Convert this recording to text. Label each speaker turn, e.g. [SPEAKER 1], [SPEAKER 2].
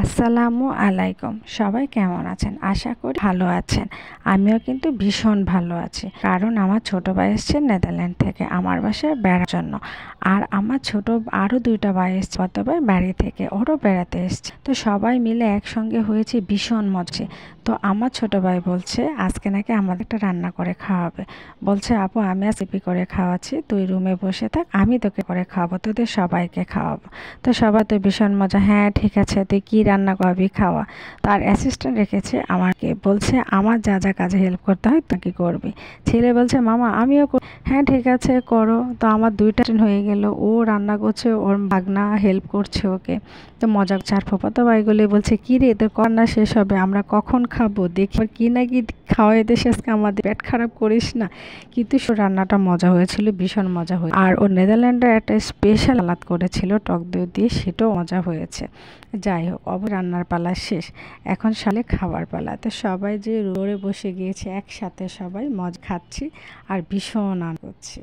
[SPEAKER 1] আসসালামু আলাইকুম। সবাই কেমন আছেন? আশা করি ভালো আছেন। আমিও কিন্তু ভীষণ ভালো আছি, কারণ আমার ছোট ভাই এসছে নেদারল্যান্ড থেকে আমার বাসায় বেড়ার জন্য। আর আমার ছোট আরও দুইটা ভাই এসছে গতবার বাড়ি থেকে, ওরও বেড়াতে এসছে। তো সবাই মিলে একসঙ্গে হয়েছে, ভীষণ মজা। তো আমার ছোট ভাই বলছে আজকে নাকি আমাদের একটা রান্না করে খাওয়াবে। বলছে আপু আমি রেসিপি করে খাওয়াচ্ছি, তুই রুমে বসে থাক, আমি তোকে করে খাওয়াবো, তোদের সবাইকে খাওয়াবো। তো সবাই তো ভীষণ মজা, হ্যাঁ ঠিক আছে, তুই কী রান্না করবি খাওয়া। তার অ্যাসিস্ট্যান্ট রেখেছে আমাকে, বলছে আমার যা যা কাজে হেল্প করতে হয় তুই কি করবি। ছেলে বলছে মামা আমিও হ্যাঁ ঠিক আছে করো। তো আমার দুইটা হয়ে গেল, ও রান্না করছে, ওর ভাগনা হেল্প করছে ওকে। তো মজা করছে। আর ফুফাতো ভাইগুলি বলছে কী রে তোর রান্না শেষ হবে, আমরা কখন খাবো, দেখি কি না কি খাওয়াই দেশ, আজকে আমাদের পেট খারাপ করিস না। কিন্তু রান্নাটা মজা হয়েছিল, ভীষণ মজা হয়েছে। আর ও নেদারল্যান্ডের একটা স্পেশাল আলাদ করেছিল টক দই দিয়ে, সেটাও মজা হয়েছে। যাই হোক, রান্নার পালা শেষ, এখন সালে খাবার পালা। তো সবাই যে রোডে বসে গিয়েছে, একসাথে সবাই মজা খাচ্ছি আর ভীষণ আনন্দ করছি।